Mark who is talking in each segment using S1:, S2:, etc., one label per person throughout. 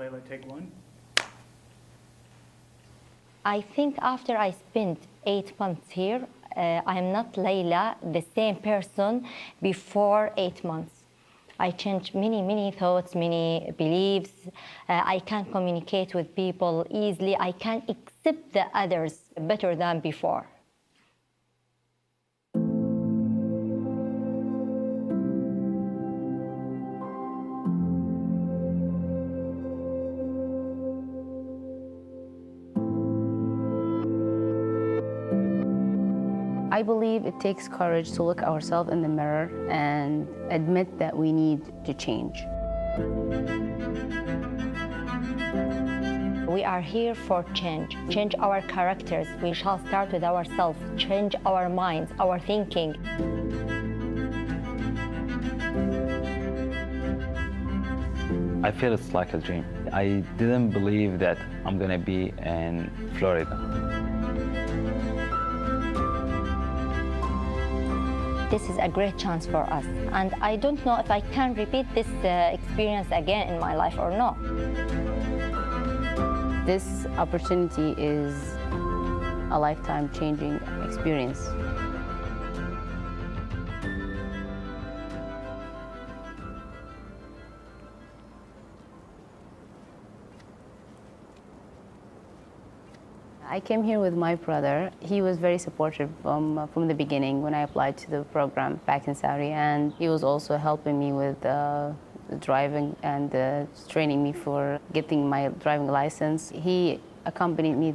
S1: Layla, take one.
S2: I think after I spent 8 months here, I am not Layla, the same person before 8 months. I changed many thoughts, many beliefs. I can communicate with people easily. I can accept the others better than before.
S3: I believe it takes courage to look ourselves in the mirror and admit that we need to change.
S2: We are here for change our characters. We shall start with ourselves, change our minds, our thinking.
S4: I feel it's like a dream. I didn't believe that I'm gonna be in Florida.
S2: This is a great chance for us, and I don't know if I can repeat this experience again in my life or not.
S3: This opportunity is a lifetime-changing experience. I came here with my brother. He was very supportive from the beginning when I applied to the program back in Saudi, and he was also helping me with driving and training me for getting my driving license. He accompanied me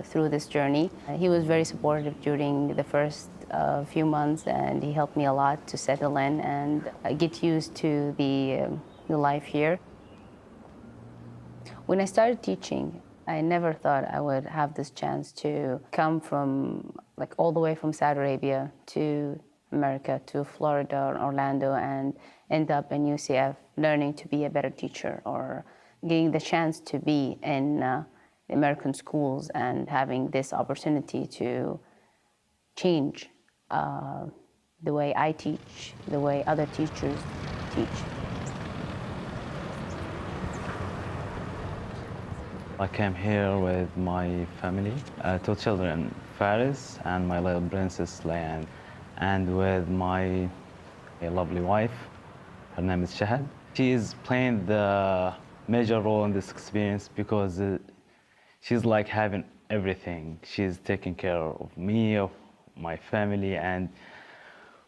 S3: through this journey. He was very supportive during the first few months, and he helped me a lot to settle in and get used to the life here. When I started teaching, I never thought I would have this chance to come from, like, all the way from Saudi Arabia to America, to Florida or Orlando, and end up in UCF learning to be a better teacher, or getting the chance to be in the American schools and having this opportunity to change the way I teach, the way other teachers teach.
S4: I came here with my family, 2 children, Faris and my little princess, Layan, and with my lovely wife. Her name is Shahad. She is playing the major role in this experience because she's like having everything. She's taking care of me, of my family, and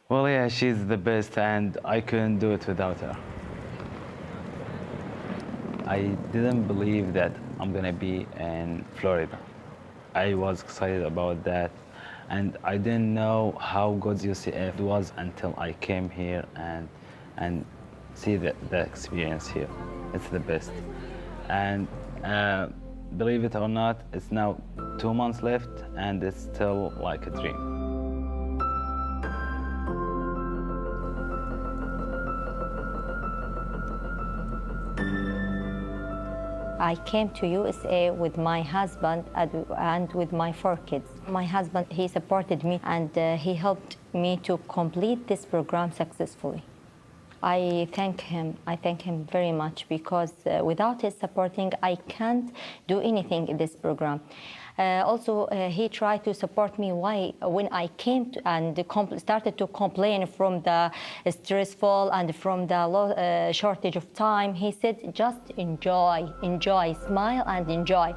S4: well, yeah, she's the best, and I couldn't do it without her. I didn't believe that I'm gonna be in Florida. I was excited about that, and I didn't know how good UCF was until I came here and see the experience here. It's the best. And believe it or not, it's now 2 months left, and it's still like a dream.
S2: I came to USA with my husband and with my 4 kids. My husband, he supported me, and he helped me to complete this program successfully. I thank him very much, because without his supporting, I can't do anything in this program. Also, he tried to support me when I came and started to complain from the stressful and from the shortage of time. He said, just enjoy, smile and enjoy.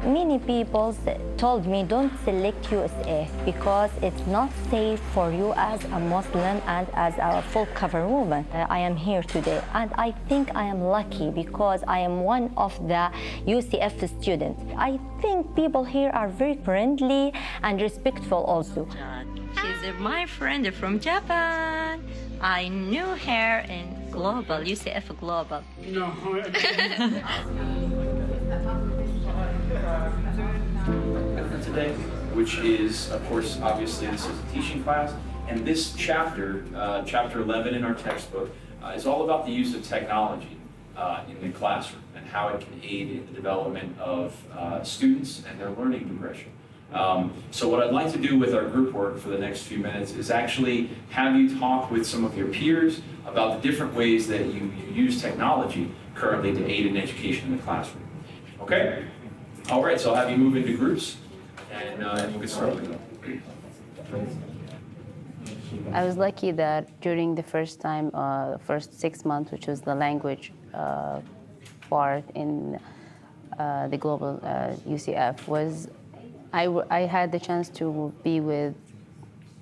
S2: Many people told me don't select USA because it's not safe for you as a Muslim and as a full cover woman. I am here today, and I think I am lucky because I am one of the UCF students. I think people here are very friendly and respectful also.
S5: She's my friend from Japan. I knew her in Global, UCF Global.
S1: No.
S6: Today, which is, of course, obviously this is a teaching class, and this chapter, chapter 11 in our textbook, is all about the use of technology in the classroom and how it can aid in the development of students and their learning progression. So what I'd like to do with our group work for the next few minutes is actually have you talk with some of your peers about the different ways that you use technology currently to aid in education in the classroom. Okay? All right, so I'll have you move into groups, and we'll get started.
S3: I was lucky that during the first 6 months, which was the language part in the global UCF, I had the chance to be with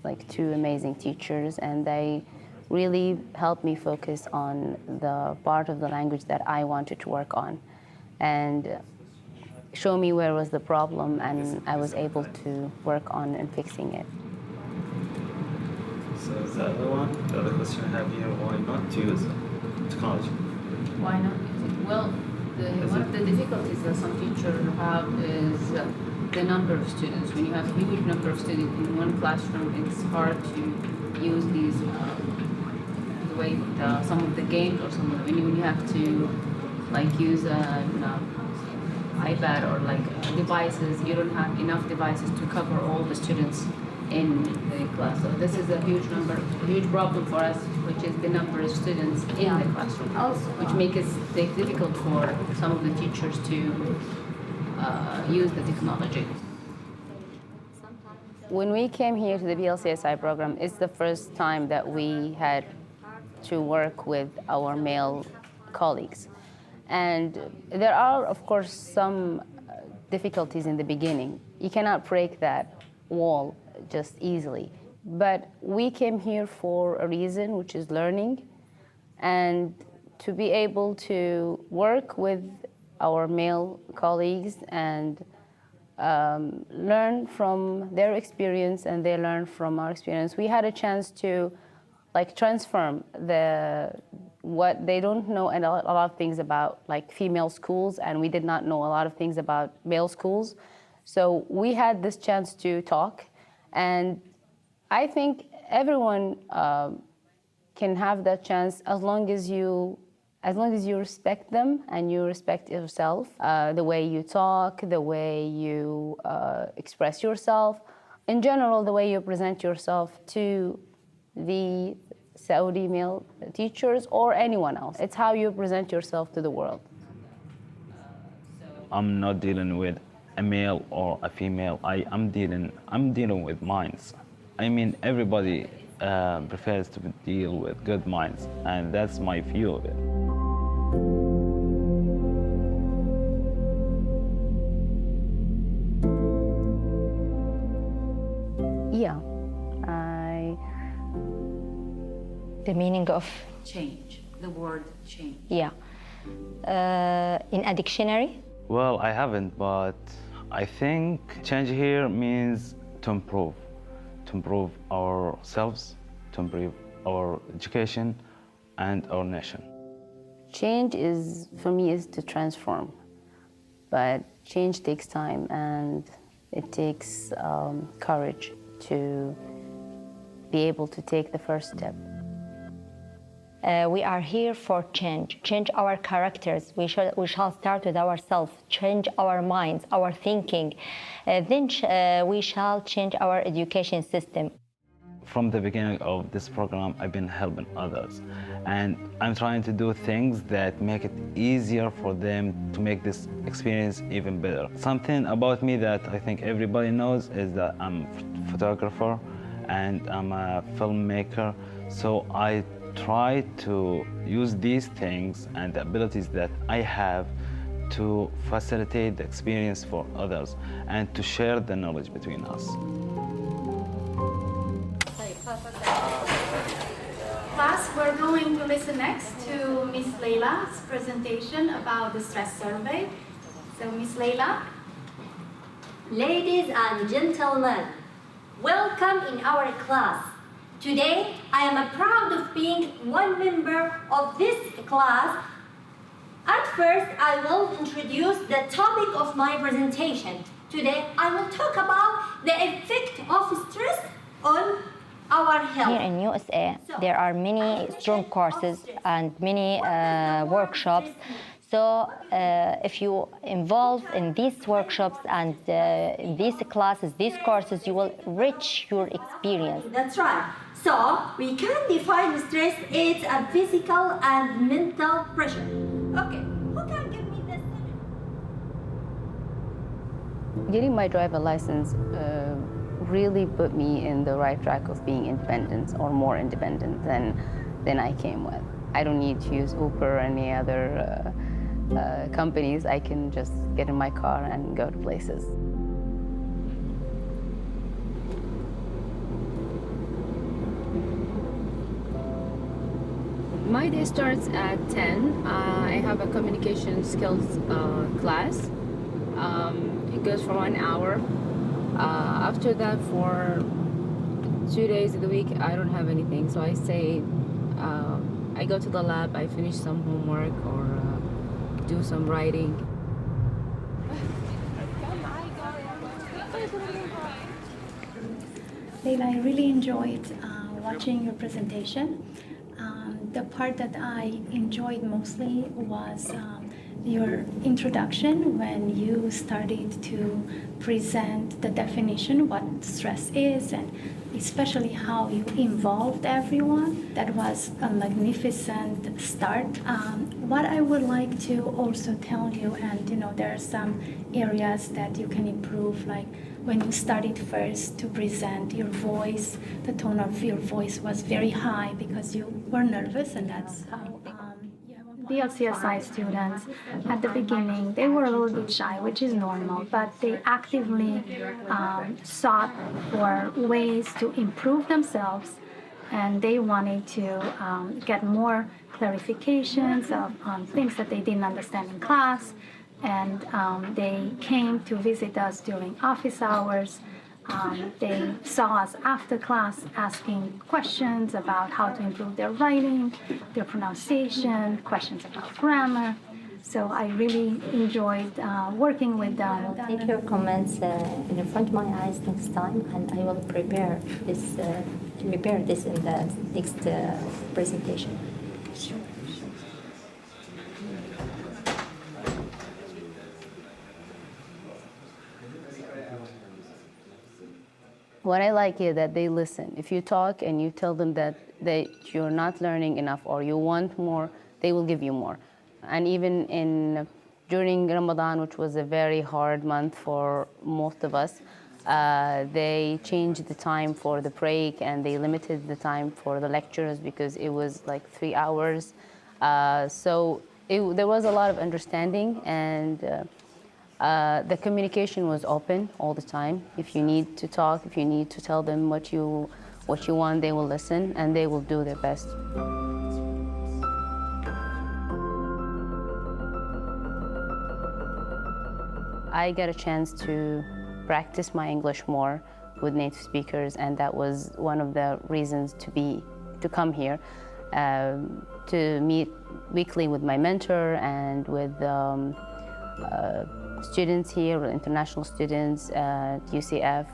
S3: like 2 amazing teachers, and they really helped me focus on the part of the language that I wanted to work on, and show me where was the problem, and I was able to work on and fixing it.
S4: So is that the one? The other question I have here, why not to use technology?
S3: Why not? Well, one of the difficulties that some teachers have is the number of students. When you have a huge number of students in one classroom, it's hard to use these, the way some of the games or some of the, when you have to like use an iPad or like devices, you don't have enough devices to cover all the students in the class. So this is a huge problem for us, which is the number of students in the classroom, which makes it difficult for some of the teachers to use the technology. When we came here to the BLCSI program, it's the first time that we had to work with our male colleagues. And there are, of course, some difficulties in the beginning. You cannot break that wall just easily. But we came here for a reason, which is learning, and to be able to work with our male colleagues and learn from their experience, and they learn from our experience. We had a chance to like transform what they don't know, and a lot of things about like female schools, and we did not know a lot of things about male schools. So we had this chance to talk, and I think everyone can have that chance as long as you respect them and you respect yourself, the way you talk, the way you express yourself, in general, the way you present yourself to the Saudi male teachers or anyone else. It's how you present yourself to the world.
S4: I'm not dealing with a male or a female. I'm dealing with minds. I mean, everybody prefers to deal with good minds, and that's my view of it.
S3: Yeah,
S2: The meaning of
S1: Change, the word change.
S2: yeah. In a dictionary,
S4: Well, I haven't, but I think change here means to improve ourselves, to improve our education and our nation.
S3: change is, for me, is to transform. But change takes time, and it takes courage to be able to take the first step.
S2: we are here for change our characters. We shall start with ourselves, change our minds, our thinking. Then we shall change our education system.
S4: From the beginning of this program, I've been helping others, and I'm trying to do things that make it easier for them to make this experience even better. Something about me that I think everybody knows is that I'm a photographer and I'm a filmmaker, so I try to use these things and the abilities that I have to facilitate the experience for others and to share the knowledge between us.
S7: Class, we're going to listen next to Ms. Layla's presentation about the stress survey. So, Ms. Layla.
S8: Ladies and gentlemen, welcome in our class. Today, I am proud of being one member of this class. At first, I will introduce the topic of my presentation. Today, I will talk about the effect of stress on our health.
S2: Here in USA, there are many strong courses and many workshops. So if you involve in these workshops and these classes, these courses, you will enrich your experience.
S8: That's right. So we can define stress as a physical and mental pressure. Okay, who can give me this?
S3: Getting my driver license really put me in the right track of being independent, or more independent than I came with. I don't need to use Uber or any other companies. I can just get in my car and go to places.
S9: My day starts at 10. I have a communication skills class. It goes for 1 hour. After that, for 2 days of the week, I don't have anything. So I say, I go to the lab, I finish some homework or do some writing.
S10: Leila, I really enjoyed watching your presentation. The part that I enjoyed mostly was your introduction when you started to present the definition, what stress is, and especially how you involved everyone. That was a magnificent start. What I would like to also tell you, and there are some areas that you can improve, like when you started first to present, your voice, the tone of your voice was very high because you were nervous, and that's how the LCSI students at the beginning, they were a little bit shy, which is normal, but they actively sought for ways to improve themselves, and they wanted to get more clarifications on things that they didn't understand in class, and they came to visit us during office hours. They saw us after class asking questions about how to improve their writing, their pronunciation, questions about grammar. So I really enjoyed working with them.
S2: Take your comments in the front of my eyes next time, and I will prepare this in the next presentation.
S10: Sure.
S3: What I like is that they listen. If you talk and you tell them that you're not learning enough or you want more, they will give you more. And even during Ramadan, which was a very hard month for most of us, they changed the time for the break and they limited the time for the lectures because it was like 3 hours. So there was a lot of understanding, and the communication was open all the time. If you need to talk, if you need to tell them what you want, they will listen and they will do their best. I got a chance to practice my English more with native speakers, and that was one of the reasons to come here, to meet weekly with my mentor and with students here, international students at UCF.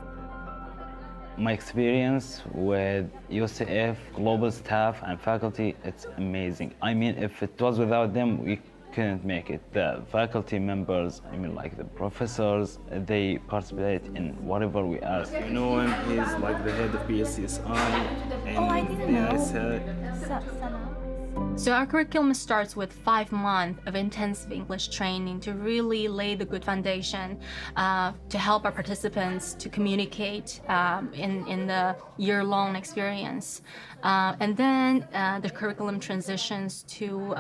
S4: My experience with UCF, global staff and faculty, it's amazing. I mean, if it was without them, we couldn't make it. The faculty members, I mean, like the professors, they participate in whatever we ask.
S11: You know him, he's like the head of BSCSI. And
S10: I didn't know.
S12: So our curriculum starts with 5 months of intensive English training to really lay the good foundation to help our participants to communicate in the year-long experience. And then the curriculum transitions to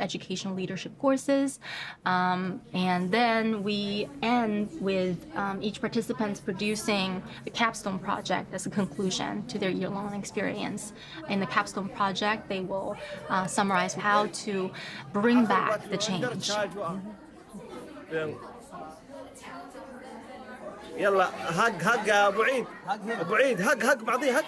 S12: educational leadership courses. And then we end with each participant producing the capstone project as a conclusion to their year-long experience. In the capstone project, they will summarize how to bring back the change.
S11: يلا هق يا ابو عيد ابو عيد هق بعضيه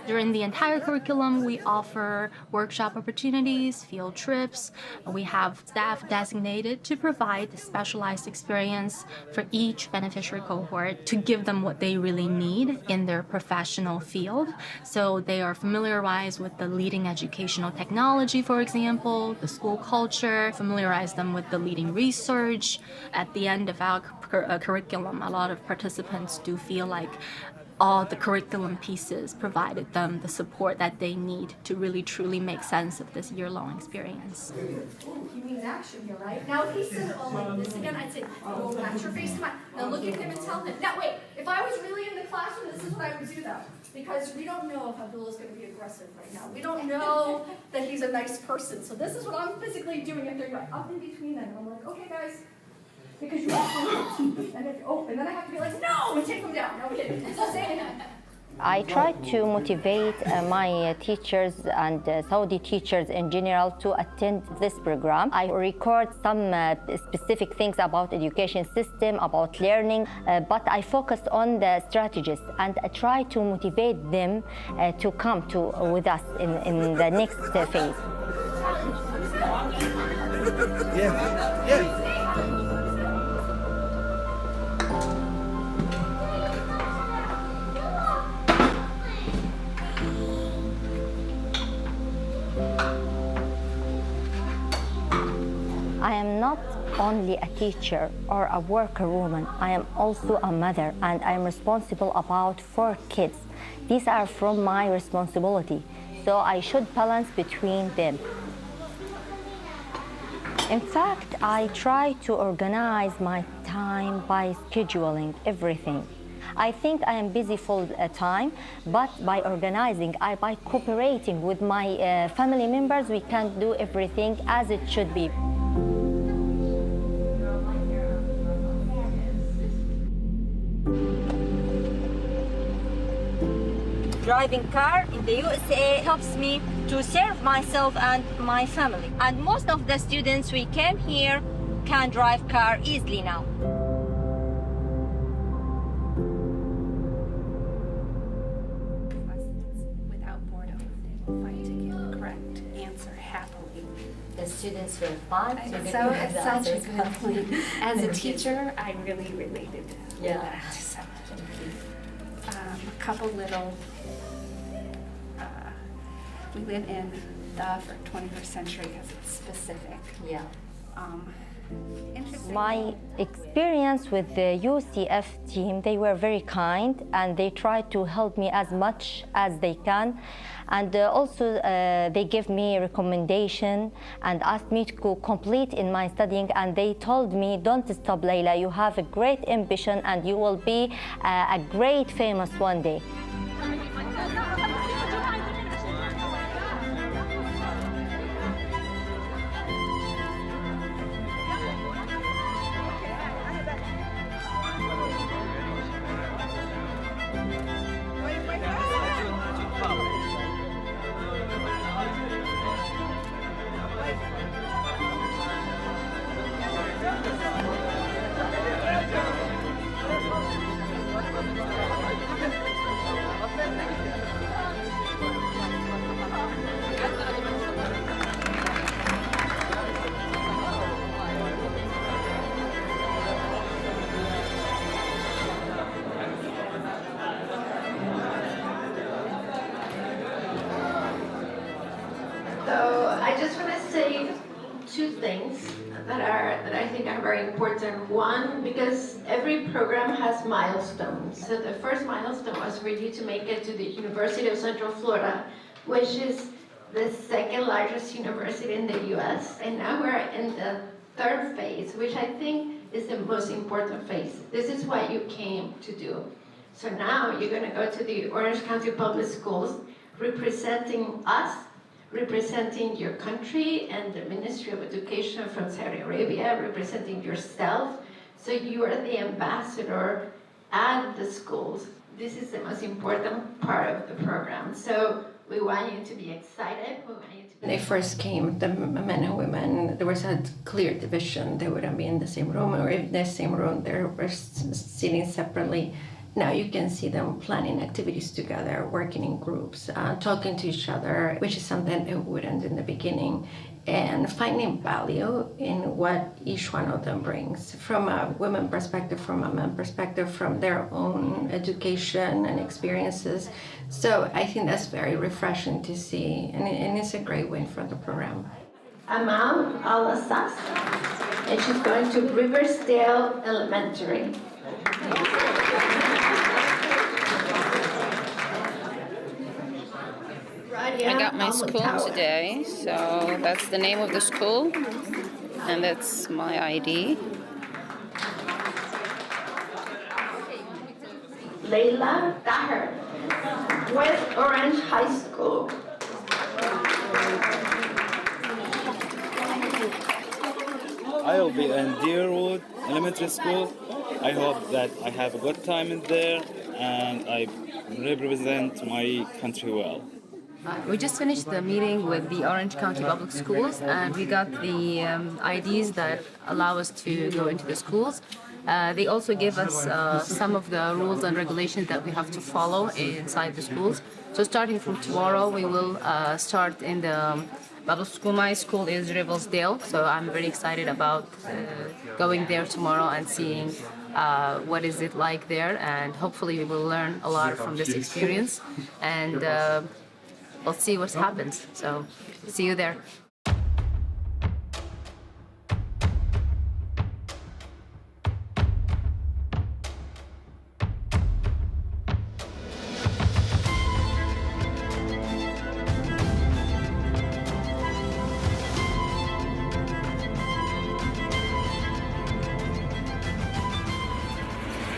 S12: During the entire curriculum, we offer workshop opportunities, field trips. We have staff designated to provide specialized experience for each beneficiary cohort to give them what they really need in their professional field. So they are familiarized with the leading educational technology, for example, the school culture, familiarize them with the leading research. At the end of our curriculum, a lot of participants do feel like all the curriculum pieces provided them the support that they need to really truly make sense of this year-long experience.
S13: He means action here, right? Now if he said it all like this again, I'd say, oh, match your face to mine. Now look at him and tell him. Now wait, if I was really in the classroom, this is what I would do though. Because we don't know if Abdul is going to be aggressive right now. We don't know that he's a nice person. So this is what I'm physically doing if they're like up in between them. I'm like, okay guys, because you have to and then I have to be like, no, and take them down. No, we didn't. So say it.
S2: I try to motivate my teachers and Saudi teachers in general to attend this program. I record some specific things about education system, about learning, but I focus on the strategies and I try to motivate them to come with us in the next phase.
S11: Yeah.
S2: I am not only a teacher or a worker woman, I am also a mother and I am responsible about 4 kids. These are from my responsibility, so I should balance between them. In fact, I try to organize my time by scheduling everything. I think I am busy full time, but by organizing, by cooperating with my family members, we can do everything as it should be. Driving car in the USA helps me to serve myself and my family. And most of the students we came here can drive car easily now.
S14: Without boredom, they will fight to get the correct answer happily.
S8: The students will fight to get
S14: So
S8: the
S14: it's such a
S8: answers
S14: good
S8: happily.
S14: point. As a teacher, I really related with that. So, a couple little, we live in the for 21st century because it's specific.
S8: Yeah.
S2: My experience with the UCF team, they were very kind and they tried to help me as much as they can. And also they gave me a recommendation and asked me to go complete in my studying, and they told me, don't stop, Layla, you have a great ambition and you will be a great famous one day.
S15: So I just want to say 2 things that I think are very important. One, because every program has milestones. So the first milestone was for you to make it to the University of Central Florida, which is the 2nd largest university in the US. And now we're in the 3rd phase, which I think is the most important phase. This is what you came to do. So now you're going to go to the Orange County Public Schools, representing us, representing your country and the Ministry of Education from Saudi Arabia, representing yourself. So you are the ambassador at the schools. This is the most important part of the program. So we want you to be excited. We want you to
S16: When they first came, the men and women, there was a clear division. They wouldn't be in the same room, or in the same room, they were sitting separately. Now you can see them planning activities together, working in groups, talking to each other, which is something they wouldn't in the beginning, and finding value in what each one of them brings from a women perspective, from a man perspective, from their own education and experiences. So I think that's very refreshing to see, and it's a great win for the program.
S15: Amal Al-Assas, and she's going to Riversdale Elementary.
S17: I got my school today, so that's the name of the school, and that's my ID.
S15: Layla Daher, West Orange High School.
S18: I will be in Deerwood Elementary School. I hope that I have a good time in there and I represent my country well.
S9: We just finished the meeting with the Orange County Public Schools, and we got the IDs that allow us to go into the schools. They also give us some of the rules and regulations that we have to follow inside the schools. So starting from tomorrow, we will start in the public school. My school is Riversdale, so I'm very excited about going there tomorrow and seeing what is it like there, and hopefully we will learn a lot from this experience, and we'll see what happens. So see you there.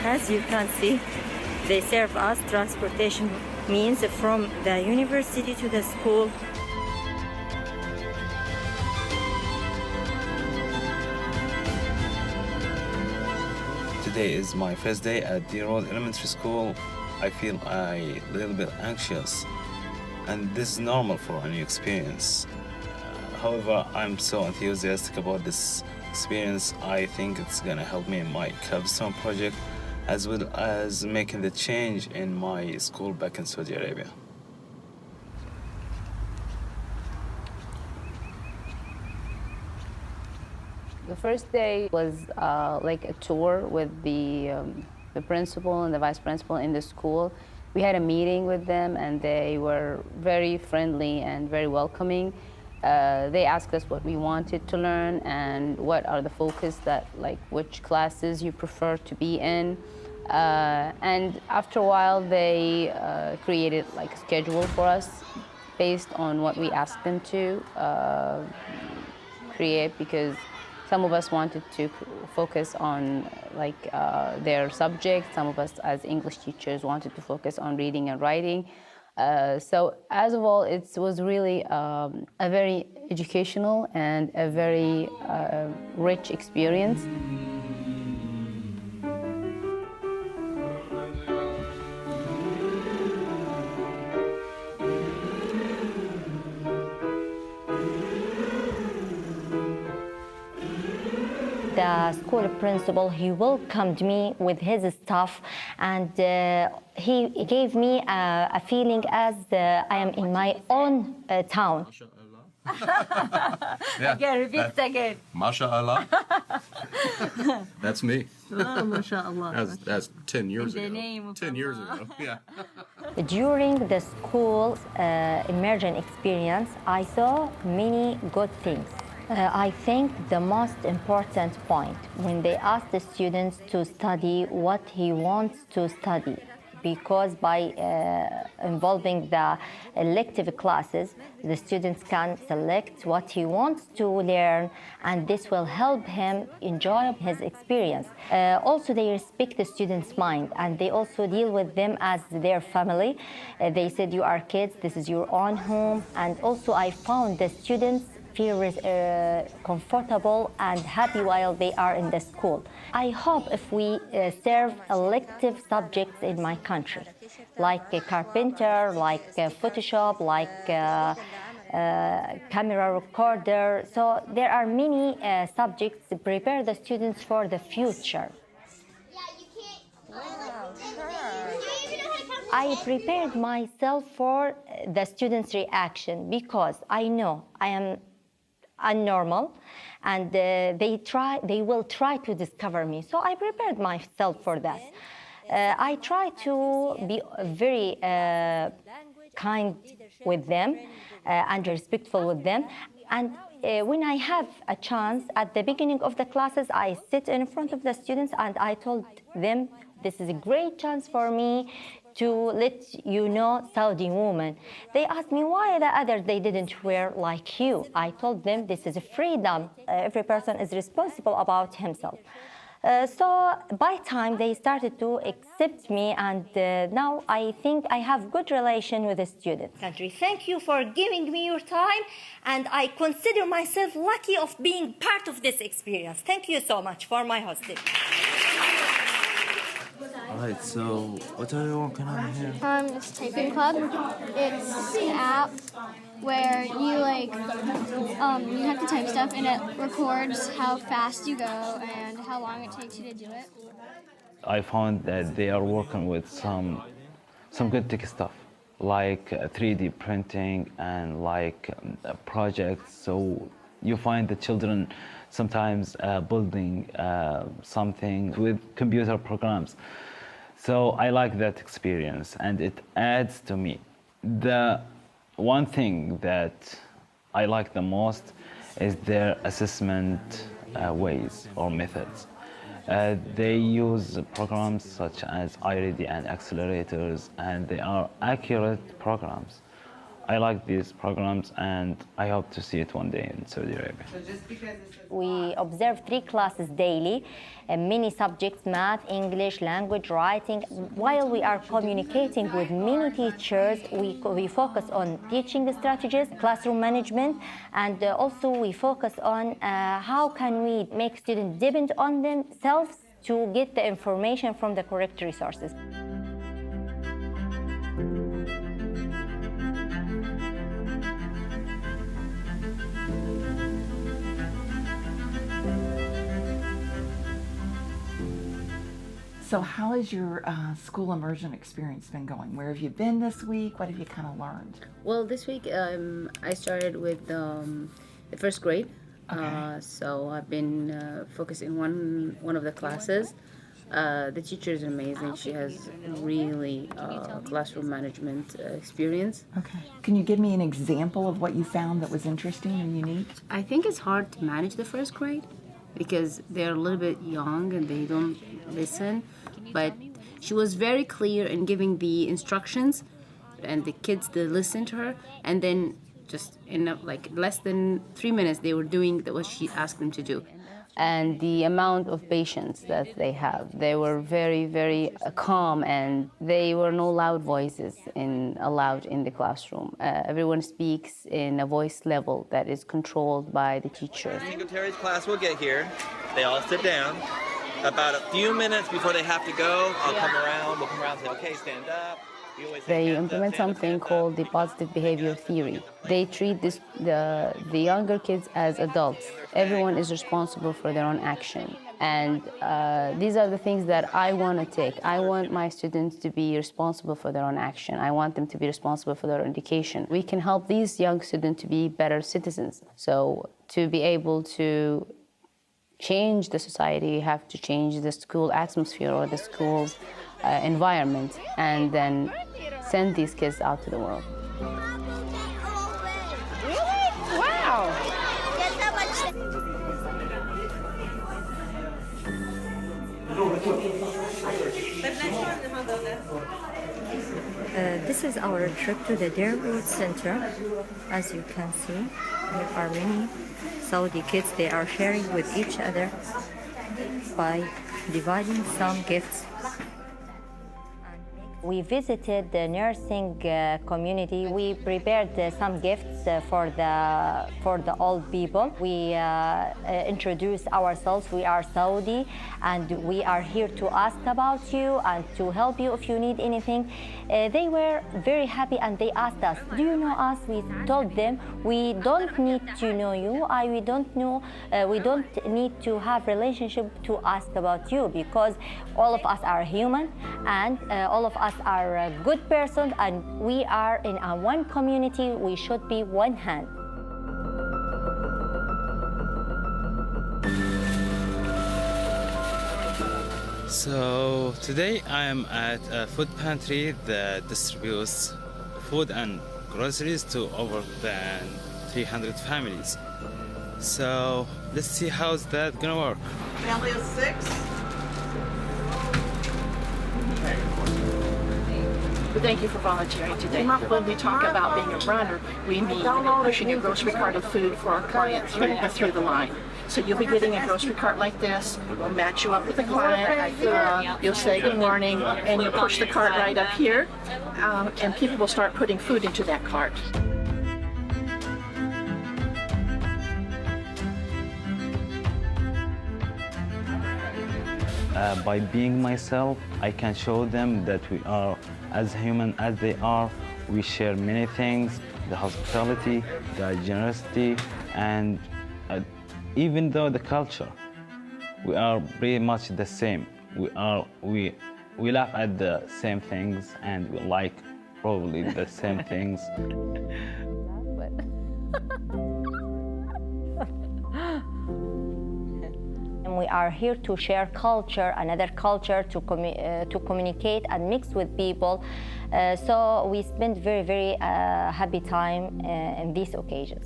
S2: As you can see, they serve us transportation means from the university to the school.
S4: Today is my first day at Deerwood Elementary School. I feel a little bit anxious, and this is normal for a new experience. However, I'm so enthusiastic about this experience. I think it's gonna help me in my capstone project, as well as making the change in my school back in Saudi Arabia.
S3: The first day was like a tour with the principal and the vice principal in the school. We had a meeting with them, and they were very friendly and very welcoming. They asked us what we wanted to learn and what are the focus that, like, which classes you prefer to be in. And after a while, they created like a schedule for us based on what we asked them to create, because some of us wanted to focus on like their subject. Some of us as English teachers wanted to focus on reading and writing. So as of all, it was really a very educational and a very rich experience.
S2: The school principal, he welcomed me with his staff, and he gave me a feeling as I am in my own town.
S19: Yeah,
S2: Again, repeat it again.
S19: MashaAllah. That's me.
S2: Oh, mashallah.
S19: That's 10 years
S2: In the
S19: ago.
S2: name of
S19: 10 years ago, yeah.
S2: During the school's immersion experience, I saw many good things. I think the most important point when they ask the students to study what he wants to study, because by involving the elective classes, the students can select what he wants to learn, and this will help him enjoy his experience. Also, they respect the students' mind, and they also deal with them as their family. They said, you are kids, this is your own home. And also I found the students feel comfortable and happy while they are in the school. I hope if we serve elective subjects in my country, like carpenter, like Photoshop, like camera recorder. So there are many subjects to prepare the students for the future.
S8: Wow,
S2: I prepared myself for the students' reaction because I know I am abnormal and they will try to discover me. So I prepared myself for that. I try to be very kind with them and respectful with them. And when I have a chance, at the beginning of the classes, I sit in front of the students and I told them, this is a great chance for me to let you know Saudi woman. They asked me why the others they didn't wear like you. I told them this is a freedom. Every person is responsible about himself. So by time they started to accept me, and now I think I have good relation with the students.
S8: Country, thank you for giving me your time, and I consider myself lucky of being part of this experience. Thank you so much for my hosting.
S11: Alright, so what are you working on here?
S20: It's Typing Club. It's an app where you you have to type stuff and it records how fast you go and how long it takes you to do it.
S4: I found that they are working with some good tech stuff, like 3D printing and like projects. So you find the children sometimes building something with computer programs. So I like that experience, and it adds to me. The one thing that I like the most is their assessment ways or methods. They use programs such as iReady and accelerators, and they are accurate programs. I like these programs, and I hope to see it one day in Saudi Arabia.
S2: We observe 3 classes daily, many subjects, math, English, language, writing. While we are communicating with many teachers, we focus on teaching strategies, classroom management, and also we focus on how can we make students depend on themselves to get the information from the correct resources.
S21: So how has your school immersion experience been going? Where have you been this week? What have you kind of learned?
S3: Well, this week I started with the first grade.
S21: Okay.
S3: So I've been focusing one of the classes. The teacher is amazing. She has really classroom management experience.
S21: Okay. Can you give me an example of what you found that was interesting or unique?
S3: I think it's hard to manage the first grade because they're a little bit young and they don't listen. But she was very clear in giving the instructions, and the kids they listened to her, and then just in less than 3 minutes they were doing what she asked them to do. And the amount of patience that they have, they were very, very calm, and there were no loud voices allowed in the classroom. Everyone speaks in a voice level that is controlled by the teacher.
S22: Singletary's class will get here. They all sit down. About a few minutes before they have to go, I'll come around. We'll come around and say, okay, stand up.
S3: They implement something called the positive behavior theory. They treat the younger kids as adults. Everyone is responsible for their own action. And these are the things that I want to take. I want my students to be responsible for their own action. I want them to be responsible for their education. We can help these young students to be better citizens. So to be able to change the society, you have to change the school atmosphere or the school's environment, and then send these kids out to the world.
S20: Really? Wow.
S2: This is our trip to the Dearwood Center. As you can see, there are many Saudi kids. They are sharing with each other by dividing some gifts. We visited the nursing community. We prepared some gifts for the old people. We introduced ourselves. We are Saudi, and we are here to ask about you and to help you if you need anything. They were very happy, and they asked us, "Do you know us?" We told them, "We don't need to know you. We don't know. We don't need to have relationship to ask about you, because all of us are human, and all of us us are a good person, and we are in a one community. We should be one hand.
S18: So today I am at a food pantry that distributes food and groceries to over than 300 families. So let's see how's that gonna work.
S5: Family of 6.
S6: But thank you for volunteering today. When we talk about being a runner, we mean pushing a grocery cart of food for our client through the line. So you'll be getting a grocery cart like this. We'll match you up with a client. You'll say good morning, and you'll push the cart right up here, and people will start putting food into that cart.
S4: By being myself, I can show them that we are as human as they are. We share many things, the hospitality, the generosity, and even though the culture, we are pretty much the same. We laugh at the same things, and we like probably the same things.
S2: And we are here to share culture, another culture, to communicate and mix with people. So we spend very, very happy time in these occasions.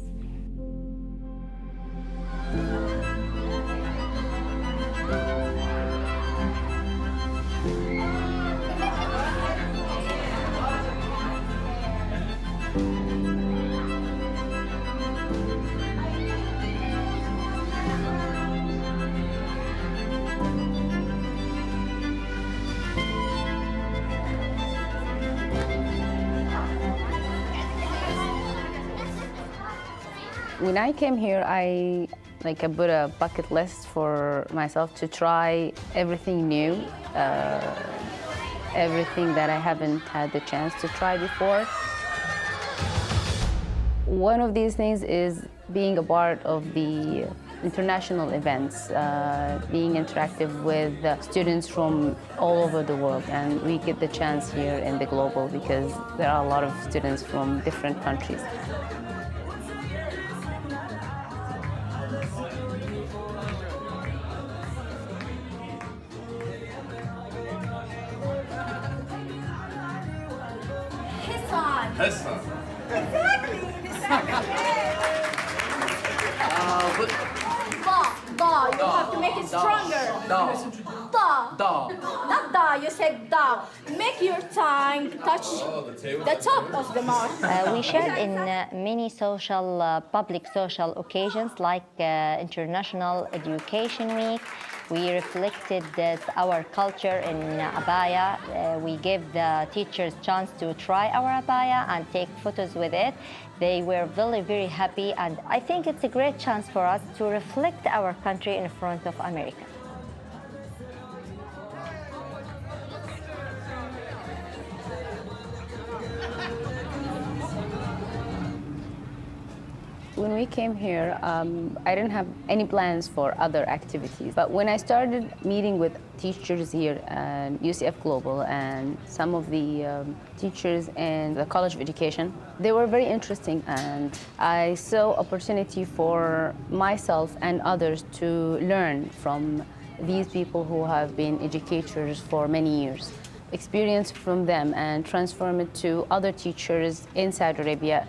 S3: When I came here, I put a bucket list for myself to try everything new, everything that I haven't had the chance to try before. One of these things is being a part of the international events, being interactive with students from all over the world, and we get the chance here in the Global because there are a lot of students from different countries.
S5: Hassan. Exactly. Da. You have to make it stronger. Da. Not da. You said da. Make your tongue touch the top of the mouth.
S2: We shared in many public social occasions like International Education Week. We reflected our culture in abaya. We gave the teachers a chance to try our abaya and take photos with it. They were very, very happy, and I think it's a great chance for us to reflect our country in front of America.
S3: When we came here, I didn't have any plans for other activities. But when I started meeting with teachers here at UCF Global and some of the teachers in the College of Education, they were very interesting, and I saw opportunity for myself and others to learn from these people who have been educators for many years. Experience from them and transform it to other teachers in Saudi Arabia.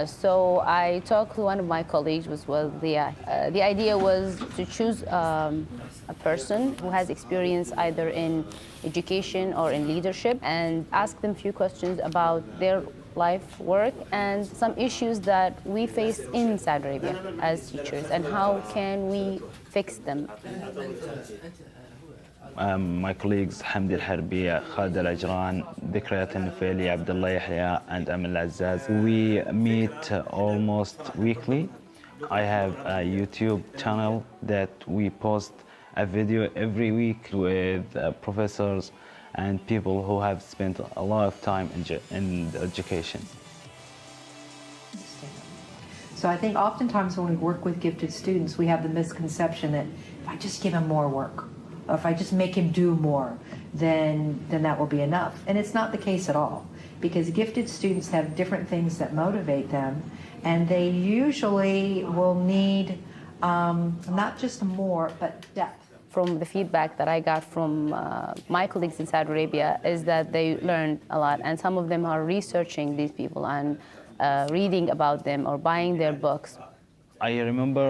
S3: So I talked to one of my colleagues. The idea was to choose a person who has experience either in education or in leadership and ask them a few questions about their life work and some issues that we face in Saudi Arabia as teachers and how can we fix them.
S4: My colleagues Hamdi Al-Harbi, Khalid Al-Ajran, Dhikriyat Al-Nufaili, Abdullah Yahya, and Amal Azzaz. We meet almost weekly. I have a YouTube channel that we post a video every week with professors and people who have spent a lot of time in education.
S1: So I think oftentimes when we work with gifted students, we have the misconception that if I just give him more work, or if I just make him do more, then that will be enough. And it's not the case at all, because gifted students have different things that motivate them, and they usually will need not just more, but depth.
S3: From the feedback that I got from my colleagues in Saudi Arabia is that they learned a lot, and some of them are researching these people and reading about them or buying their books.
S4: I remember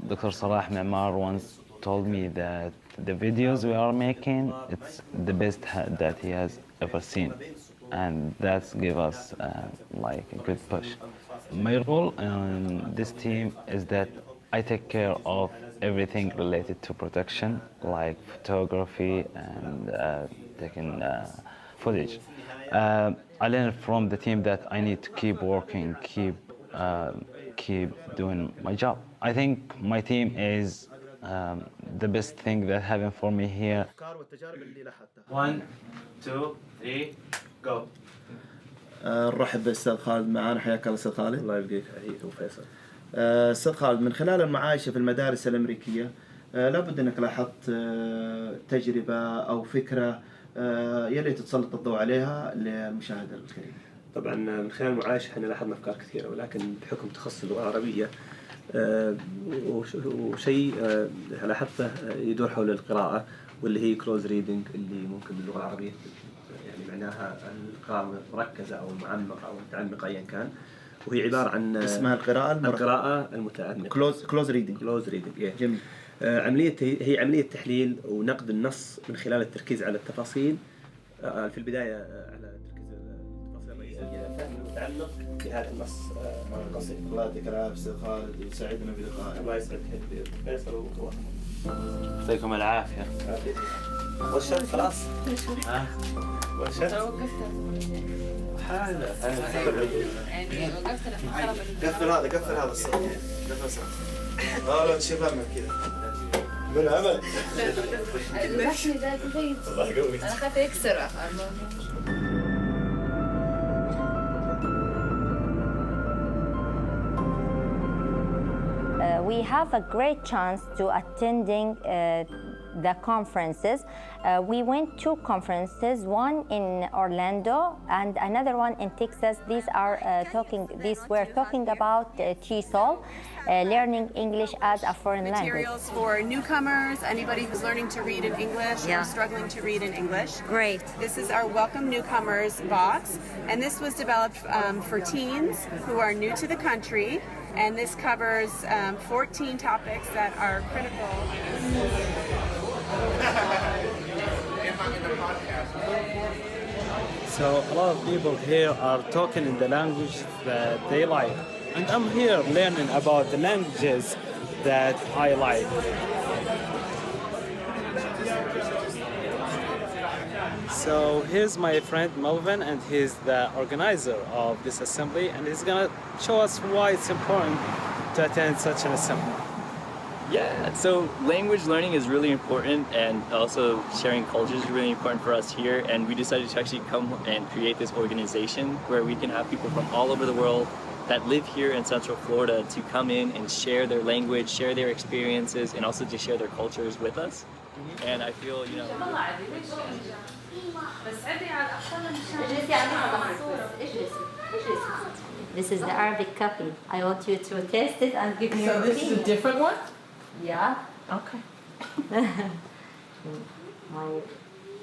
S4: Dr. Salah Ma'mar once told me that the videos we are making, it's the best that he has ever seen, and that's give us like a good push. My role in this team is that I take care of everything related to production, like photography and taking footage. I learned from the team that I need to keep working, keep doing my job. I think my team is the best thing that happened for me here.
S11: 1 2 3 go.
S7: نرحب بالاستاذ خالد معانا. حياك الله استاذ خالد.
S11: الله يبقيك. حياك وفيصل.
S7: استاذ خالد، من خلال المعايشه في المدارس الامريكيه لابد انك لاحظت تجربه او فكره يا ريت تسلط الضوء عليها للمشاهد الكريم.
S11: طبعا من خلال المعايشه احنا لاحظنا افكار كثيره، ولكن بحكم تخصص اللغه العربيه وشيء لاحظته يدور حول القراءه، واللي هي كلوز ريدنج، اللي ممكن باللغه العربيه يعني معناها القراءه مركزه او معمقه او متعمقه ايا كان، وهي عباره عن
S7: اسمها
S11: القراءه المتعمقه.
S7: كلوز ريدنج.
S11: جميل. هي عمليه تحليل ونقد النص من خلال التركيز على التفاصيل في البدايه على تركيز التفاصيل الرئيسيه، فهم المتعلق بهذا النص القصير.
S7: الله يعطيك العافيه استاذ خالد وسعدنا بلقائك.
S11: الله يسعدك فيصل وكوه.
S18: يعطيكم العافيه.
S11: والشرط خلاص. والشرط حاله
S9: يعني وقفت لما
S7: قفل هذا الصوت. قفل الصوت. لا تشوف همك كذا. من عمل.
S9: الله يقويك. انا خايفه يكسر.
S2: We have a great chance to attending the conferences. We went two conferences, one in Orlando and another one in Texas. These were talking about TESOL, learning English as a foreign language.
S10: Materials for newcomers, anybody who's learning to read in English or struggling to read in English.
S2: Great.
S10: This is our Welcome Newcomers box, and this was developed for teens who are new to the country. And this covers 14 topics that are critical.
S18: So a lot of people here are talking in the language that they like. And I'm here learning about the languages that I like. So here's my friend Melvin, and he's the organizer of this assembly, and he's gonna show us why it's important to attend such an assembly.
S23: Yeah, so language learning is really important, and also sharing culture is really important for us here, and we decided to actually come and create this organization where we can have people from all over the world that live here in Central Florida to come in and share their language, share their experiences, and also to share their cultures with us. And I feel,
S2: This is the Arabic copy. I want you to taste it and give me your
S6: So this is a different one?
S2: Yeah.
S6: Okay.
S2: My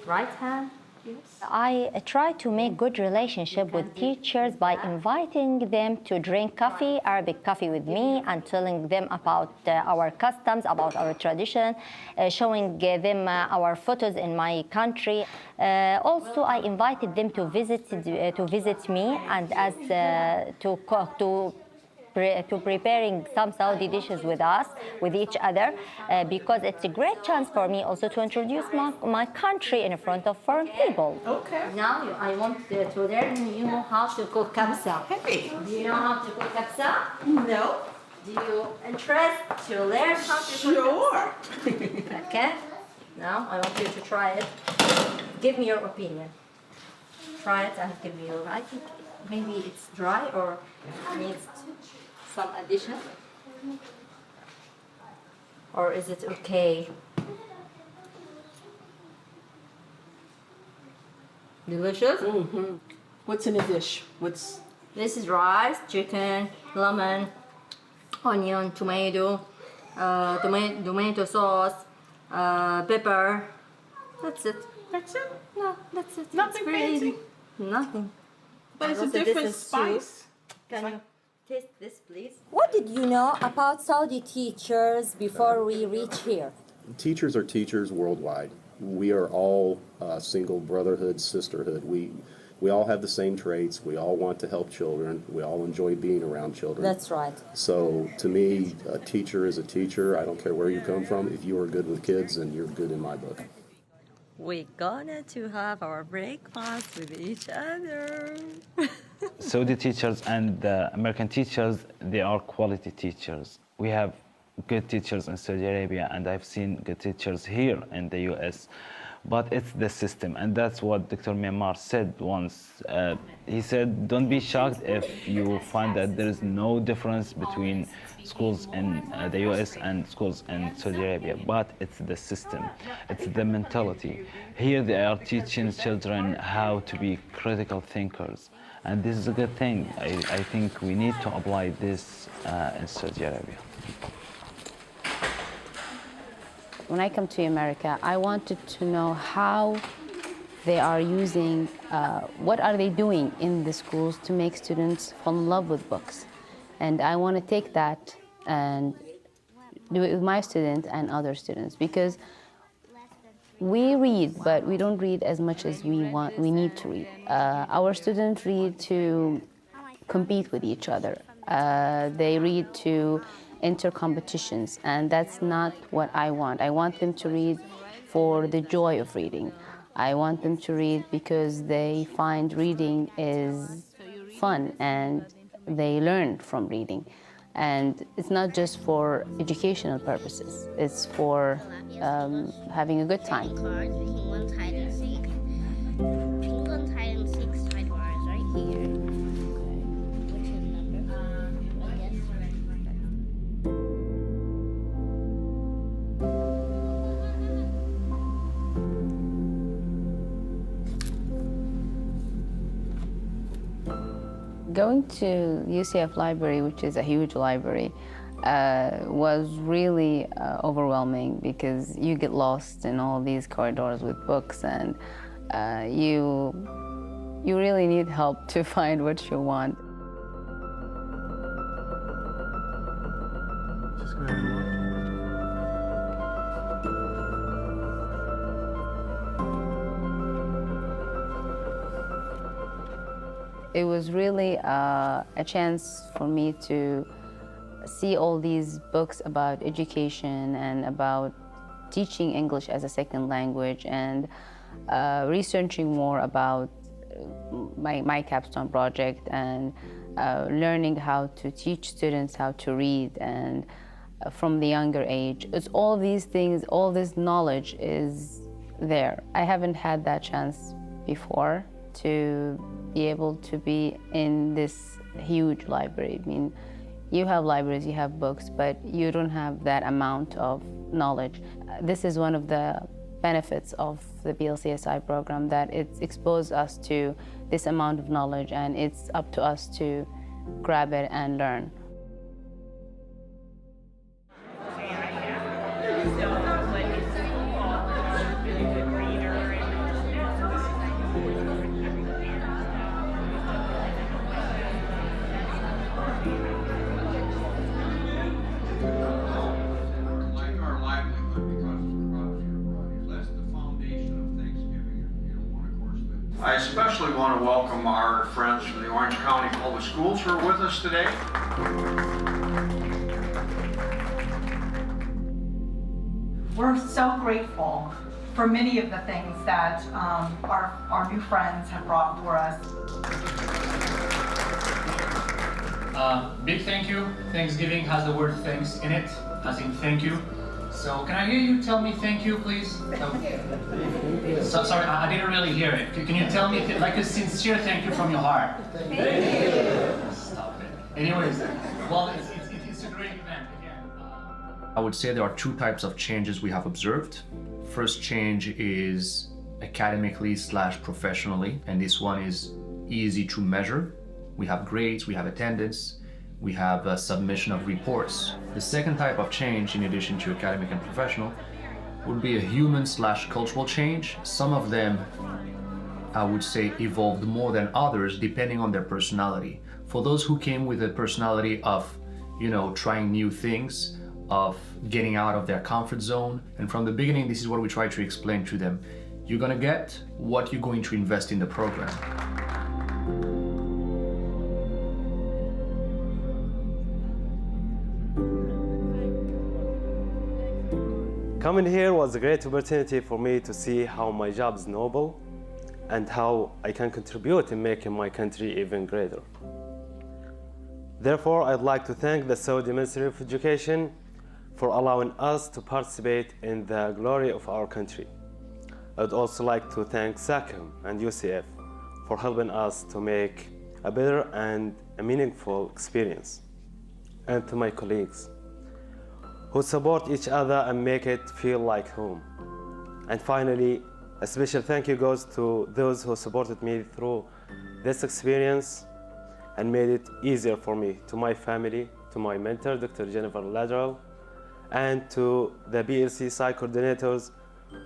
S2: right hand. Yes. I try to make good relationship with teachers by inviting them to drink coffee, Arabic coffee with me, and telling them about our customs, about our tradition, showing them our photos in my country. Also, I invited them to visit me and to preparing some Saudi dishes with us, with each other, because it's a great chance for me also to introduce my country in front of foreign people.
S6: Okay.
S2: Now I want to learn you how to cook kabsa.
S6: Hey.
S2: Do you know how to cook kabsa?
S6: No.
S2: Do you interest to learn how to cook
S6: Sure.
S2: kabsa? Okay. Now I want you to try it. Give me your opinion. Try it and give me your. I think maybe it's dry or needs some addition, or is it okay?
S5: Delicious?
S6: Mm-hmm. What's in a dish?
S5: This is rice, chicken, lemon, onion, tomato, tomato sauce, pepper. That's it.
S6: That's it?
S5: No, that's it.
S6: Nothing
S5: It's very
S6: fancy?
S5: easy. Nothing.
S6: But it's a
S5: Also, this
S6: different
S5: is soup.
S6: spice.
S5: Can you taste this, please?
S8: What did you know about Saudi teachers before we reach here?
S12: Teachers are teachers worldwide. We are all single brotherhood, sisterhood. We all have the same traits. We all want to help children. We all enjoy being around children.
S8: That's right.
S12: So to me, a teacher is a teacher. I don't care where you come from. If you are good with kids, then you're good in my book.
S2: We're gonna to have our breakfast with each other.
S4: Saudi teachers and the American teachers, they are quality teachers. We have good teachers in Saudi Arabia, and I've seen good teachers here in the US. But it's the system, and that's what Dr. Myanmar said once. He said, don't be shocked if you find that there is no difference between schools in the US and schools in Saudi Arabia, but it's the system, it's the mentality. Here they are teaching children how to be critical thinkers, and this is a good thing. I think we need to apply this in Saudi Arabia.
S3: When I come to America, I wanted to know how they are using, what are they doing in the schools to make students fall in love with books. And I want to take that and do it with my students and other students, because we read, but we don't read as much as we need to read. Our students read to compete with each other. They read to enter competitions, and that's not what I want. I want them to read for the joy of reading. I want them to read because they find reading is fun and they learn from reading. And it's not just for educational purposes, it's for having a good time. Going to UCF Library, which is a huge library, was really overwhelming because you get lost in all these corridors with books, and you really need help to find what you want. It was really a chance for me to see all these books about education and about teaching English as a second language, and researching more about my capstone project, and learning how to teach students how to read, and from the younger age. It's all these things, all this knowledge is there. I haven't had that chance before to be able to be in this huge library. I mean, you have libraries, you have books, but you don't have that amount of knowledge. This is one of the benefits of the BLCSI program, that it's exposed us to this amount of knowledge, and it's up to us to grab it and learn.
S13: I especially want to welcome our friends from the Orange County Public Schools who are with us today.
S14: We're so grateful for many of the things that our new friends have brought for us.
S24: Big thank you. Thanksgiving has the word thanks in it, as in thank you. So can I hear you tell me thank you, please? So, sorry, I didn't really hear it. Can you tell me like a sincere thank you from your heart? Thank you. Stop it. Anyways, well, it's a great event again.
S25: I would say there are two types of changes we have observed. First change is
S15: academically/professionally, and this one is easy to measure. We have grades, we have attendance, we have a submission of reports. The second type of change, in addition to academic and professional, would be a human/cultural change. Some of them, I would say, evolved more than others depending on their personality. For those who came with a personality of, trying new things, of getting out of their comfort zone, and from the beginning, this is what we try to explain to them. You're gonna get what you're going to invest in the program.
S11: Coming here was a great opportunity for me to see how my job is noble and how I can contribute in making my country even greater. Therefore, I'd like to thank the Saudi Ministry of Education for allowing us to participate in the glory of our country. I'd also like to thank SACM and UCF for helping us to make a better and a meaningful experience. And to my colleagues who support each other and make it feel like home. And finally, a special thank you goes to those who supported me through this experience and made it easier for me, to my family, to my mentor, Dr. Jennifer Lateral, and to the BLC Site coordinators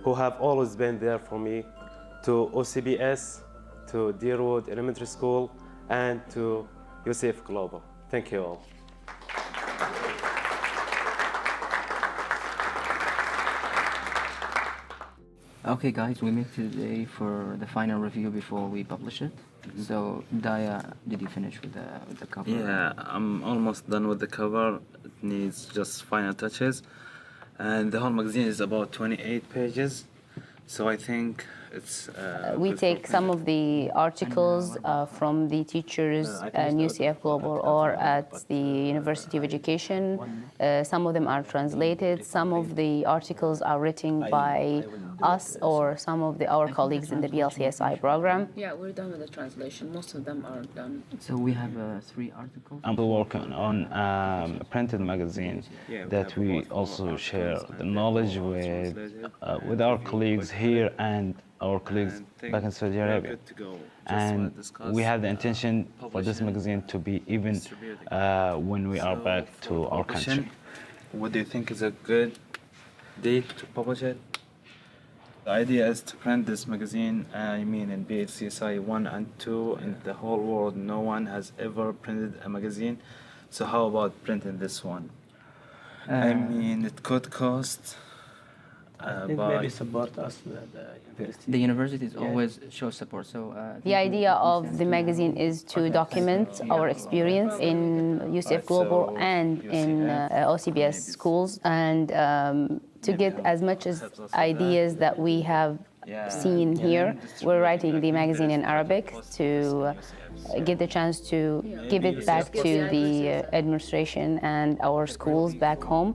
S11: who have always been there for me, to OCBS, to Deerwood Elementary School, and to UCF Global. Thank you all.
S16: Okay guys, we meet today for the final review before we publish it. So Daya, did you finish with the cover?
S4: Yeah, I'm almost done with the cover. It needs just final touches. And the whole magazine is about 28 pages. So I think it's...
S3: we take some of the articles from the teachers at UCF Global or at the University of Education. Some of them are translated. Some of the articles are written by us or some of our colleagues in the BLCSI program.
S9: Yeah, we're done with the translation. Most of them are done.
S16: So we have 3 articles.
S4: I'm working on a printed magazine that we also share the knowledge with our colleagues here and our colleagues back in Saudi Arabia. And we have the intention for this magazine to be even when we are back to our country. What do you think is a good date to publish it? The idea is to print this magazine, in BLCSI 1 and 2 in the whole world. No one has ever printed a magazine. So how about printing this one? It could cost
S16: maybe support us, the university. The universities always show support. So
S3: the idea of the magazine is to document our experience in UCF Global and in OCBS schools, and to get as much as ideas that we have seen here. We're writing the magazine in Arabic to get the chance to give it back to the administration and our schools back home.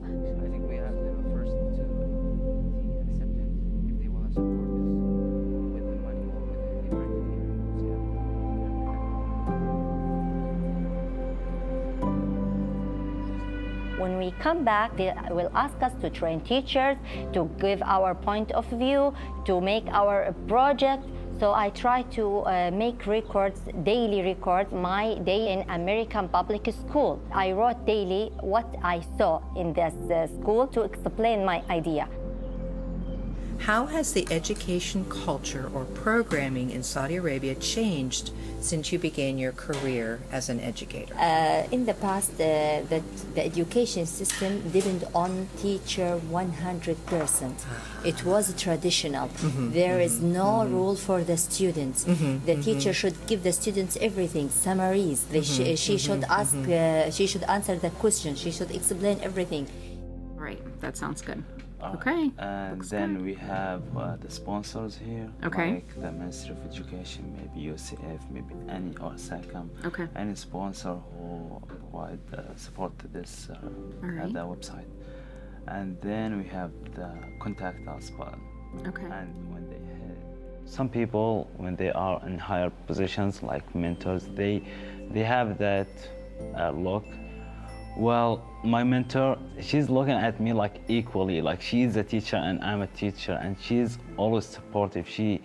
S2: When we come back, they will ask us to train teachers, to give our point of view, to make our project. So I try to make records, daily records, my day in American public school. I wrote daily what I saw in this school to explain my idea.
S1: How has the education culture or programming in Saudi Arabia changed since you began your career as an educator?
S2: In the past, the education system didn't on teacher 100%. It was traditional. There is no rule for the students. The teacher should give the students everything, summaries. She should ask. She should answer the question. She should explain everything.
S9: Right. That sounds good. Okay.
S4: And then we have the sponsors here, like the Ministry of Education, maybe UCF, maybe any or SACM, any sponsor who provide support to this at the website. And then we have the contact us button. And when some people, when they are in higher positions like mentors, they have that look Well, my mentor, she's looking at me like equally, like she's a teacher and I'm a teacher, and she's always supportive. She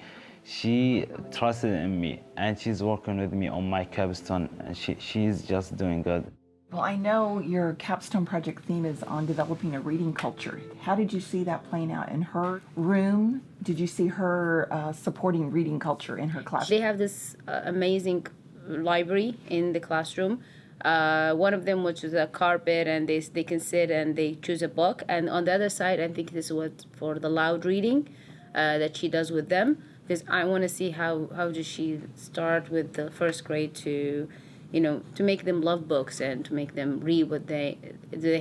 S4: trusted in me, and she's working with me on my capstone, and she's just doing good.
S14: Well, I know your capstone project theme is on developing a reading culture. How did you see that playing out in her room? Did you see her supporting reading culture in her classroom?
S3: They have this amazing library in the classroom. One of them, which is a carpet, and they can sit and they choose a book. And on the other side, I think this is what for the loud reading that she does with them. Because I want to see how does she start with the first grade to, to make them love books and to make them read what they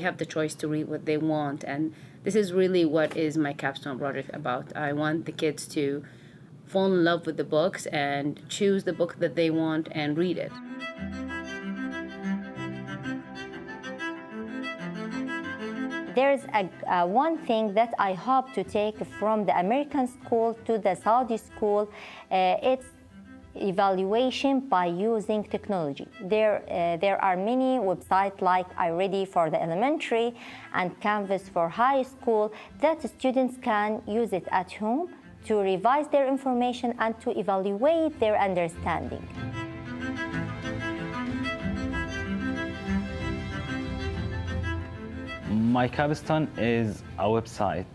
S3: have the choice to read what they want. And this is really what is my capstone project about. I want the kids to fall in love with the books and choose the book that they want and read it.
S2: There's one thing that I hope to take from the American school to the Saudi school. It's evaluation by using technology. There are many websites like iReady for the elementary and Canvas for high school that students can use it at home to revise their information and to evaluate their understanding.
S4: My capstone is a website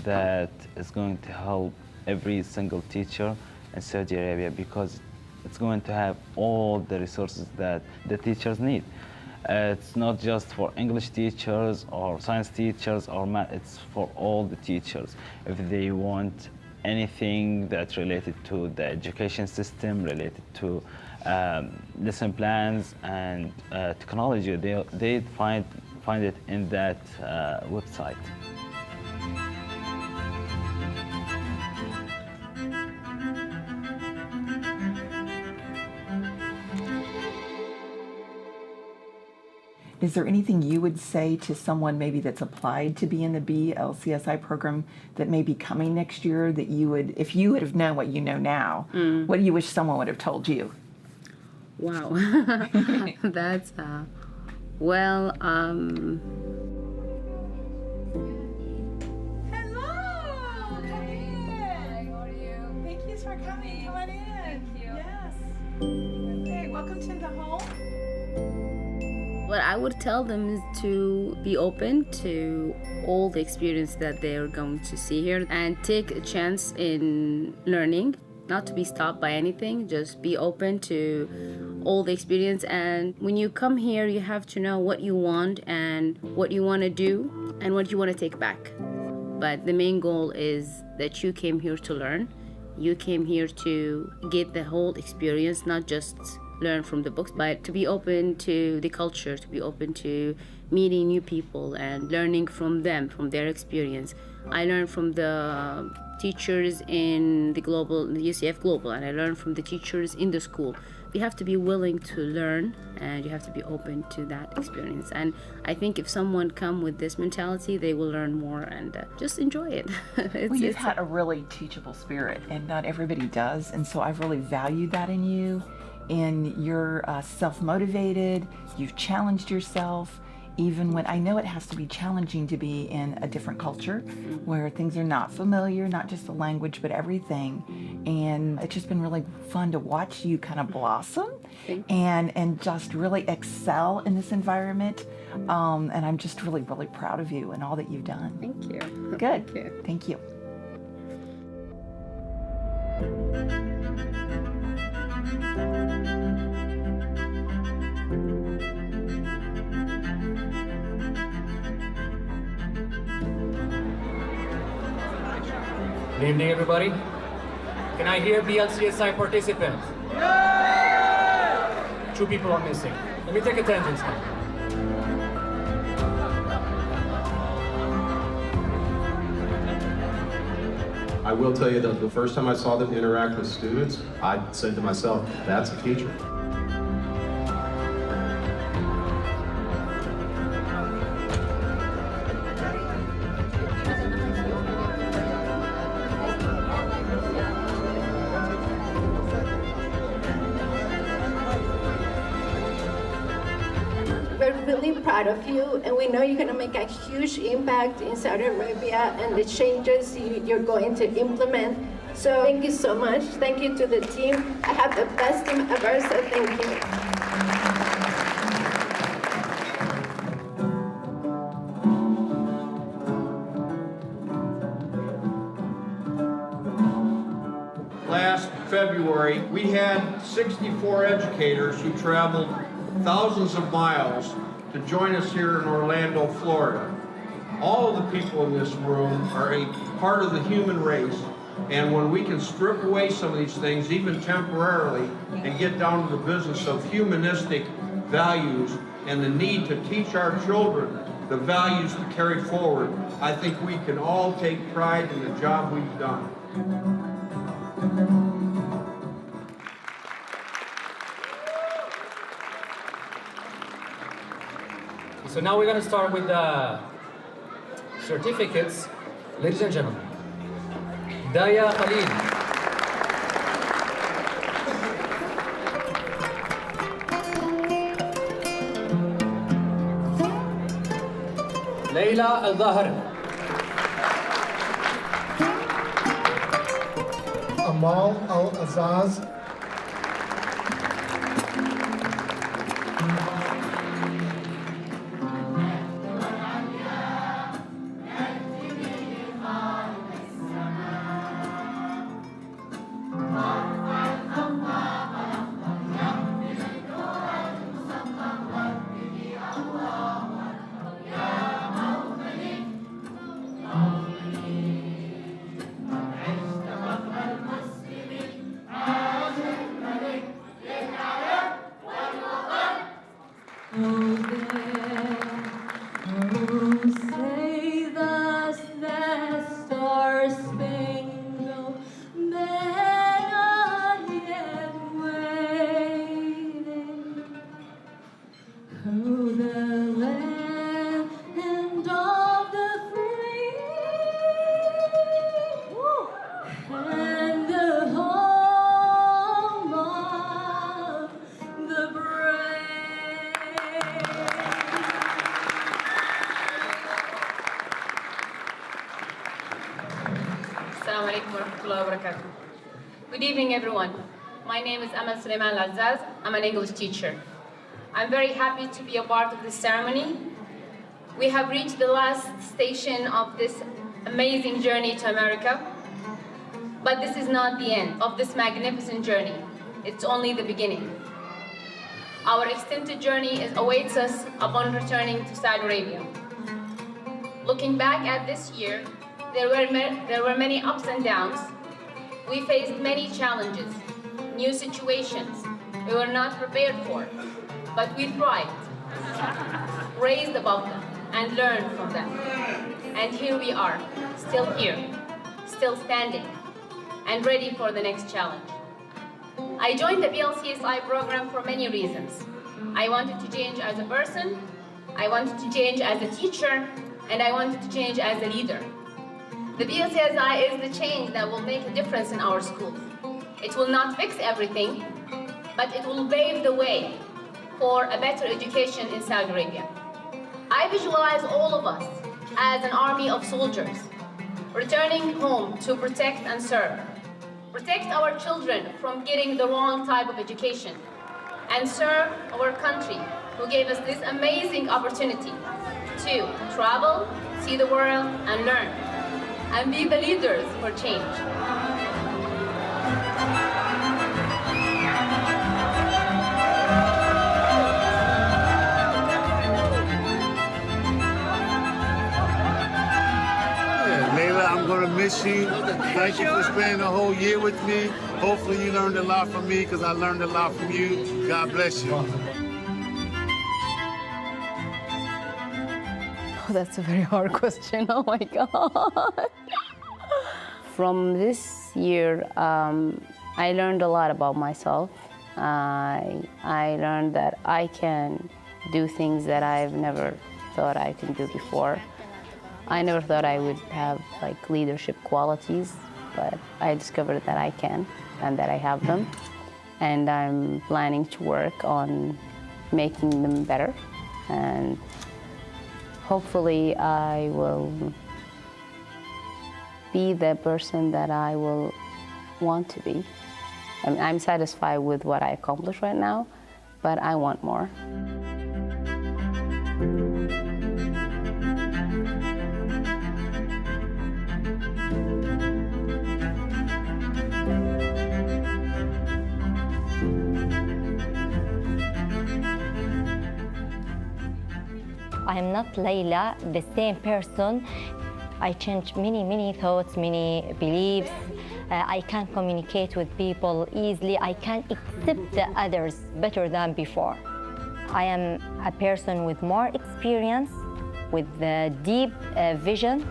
S4: that is going to help every single teacher in Saudi Arabia, because it's going to have all the resources that the teachers need. It's not just for English teachers or science teachers or math, it's for all the teachers. If they want anything that's related to the education system, related to lesson plans and technology, they find it in that website.
S14: Is there anything you would say to someone maybe that's applied to be in the BLCSI program that may be coming next year that you would, if you would have known what you know now, what do you wish someone would have told you?
S3: Wow. That's, well,
S14: Hello! Come in! How are you? Thank you for coming. Come on in. Thank you. Yes. Okay, welcome to the home.
S3: What I would tell them is to be open to all the experience that they're going to see here and take a chance in learning, not to be stopped by anything, just be open to all the experience. And when you come here, you have to know what you want and what you want to do and what you want to take back. But the main goal is that you came here to learn. You came here to get the whole experience, not just learn from the books, but to be open to the culture, to be open to meeting new people and learning from them, from their experience. I learned from the teachers in the UCF Global, and I learned from the teachers in the school. You have to be willing to learn, and you have to be open to that experience. And I think if someone come with this mentality, they will learn more and just enjoy it.
S14: Well, you've had a really teachable spirit, and not everybody does, and so I've really valued that in you. And you're self-motivated, you've challenged yourself, even when I know it has to be challenging to be in a different culture where things are not familiar, not just the language, but everything. And it's just been really fun to watch you kind of blossom and just really excel in this environment. And I'm just really, really proud of you and all that you've done.
S3: Thank you.
S14: Good.
S3: Thank you.
S14: Thank you.
S24: Good evening, everybody. Can I hear BLCSI participants? Two people are missing. Let me take attendance now.
S12: I will tell you that the first time I saw them interact with students, I said to myself, that's a teacher.
S5: We're
S17: really proud of you, and we know you're going to make a huge impact in Saudi Arabia and the changes you're going to implement. So thank you so much. Thank you to the team. I have the best team ever, so thank you.
S13: Last February, we had 64 educators who traveled thousands of miles to join us here in Orlando, Florida. All of the people in this room are a part of the human race, and when we can strip away some of these things, even temporarily, and get down to the business of humanistic values and the need to teach our children the values to carry forward, I think we can all take pride in the job we've done.
S19: So now we're going to start with the certificates. Ladies and gentlemen, Daya Khalil. Layla Al-Zahar.
S21: Amal Al-Azaz.
S9: Good evening, everyone. My name is Amal Suleiman Al-Azaz. I'm an English teacher. I'm very happy to be a part of this ceremony. We have reached the last station of this amazing journey to America. But this is not the end of this magnificent journey. It's only the beginning. Our extended journey awaits us upon returning to Saudi Arabia. Looking back at this year, there were many ups and downs. We faced many challenges, new situations we were not prepared for, but we thrived, raised above them, and learned from them. And here we are, still here, still standing, and ready for the next challenge. I joined the BLCSI program for many reasons. I wanted to change as a person, I wanted to change as a teacher, and I wanted to change as a leader. The BLCSI is the change that will make a difference in our schools. It will not fix everything, but it will pave the way for a better education in Saudi Arabia. I visualize all of us as an army of soldiers, returning home to protect and serve. Protect our children from getting the wrong type of education, and serve our country, who gave us this amazing opportunity to travel, see the world, and learn, and be the leaders for change.
S22: Layla, I'm going to miss you. Thank you for spending the whole year with me. Hopefully you learned a lot from me because I learned a lot from you. God bless you.
S3: Oh, that's a very hard question. Oh my God. From this year, I learned a lot about myself. I learned that I can do things that I've never thought I can do before. I never thought I would have like leadership qualities, but I discovered that I can and that I have them. And I'm planning to work on making them better and hopefully I will be the person that I will want to be. I mean, I'm satisfied with what I accomplished right now, but I want more.
S2: I am not Layla, the same person. I changed many thoughts, many beliefs. I can communicate with people easily. I can accept the others better than before. I am a person with more experience, with a deep vision.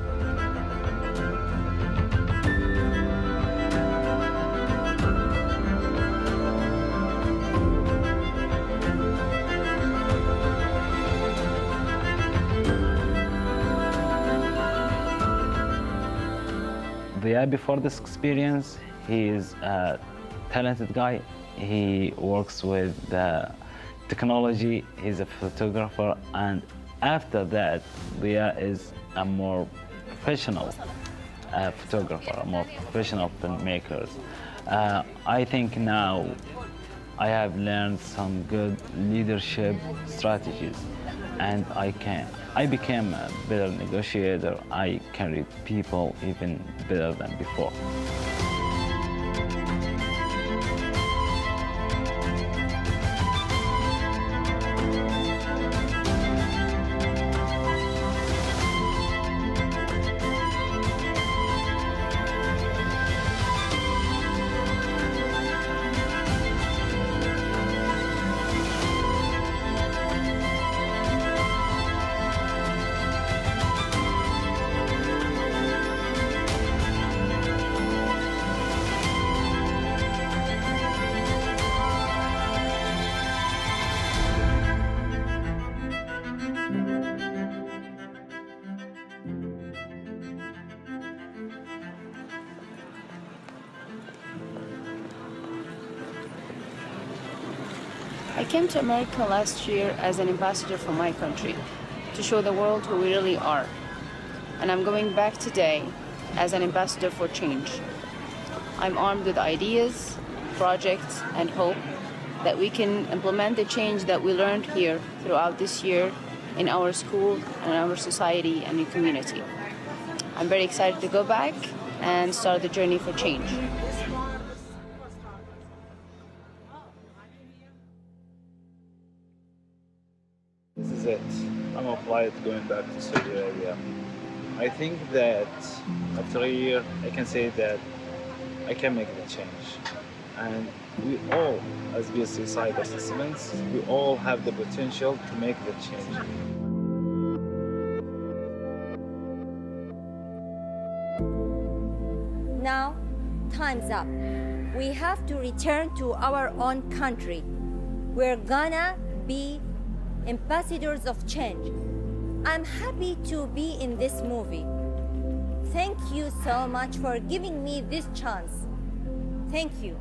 S4: The year before this experience, he is a talented guy. He works with the technology. He's a photographer, and after that, Dia is a more professional photographer, a more professional filmmaker. I think now I have learned some good leadership strategies, and I became a better negotiator. I can read people even better than before.
S3: I came to America last year as an ambassador for my country to show the world who we really are. And I'm going back today as an ambassador for change. I'm armed with ideas, projects, and hope that we can implement the change that we learned here throughout this year in our school and our society and the community. I'm very excited to go back and start the journey for change.
S7: This is it. I'm on flight going back to Saudi Arabia. I think that after a year, I can say that I can make the change. And we all, as BSC side assessments, we all have the potential to make the change.
S2: Now, time's up. We have to return to our own country. We're gonna be ambassadors of change. I'm happy to be in this movie. Thank you so much for giving me this chance. Thank you.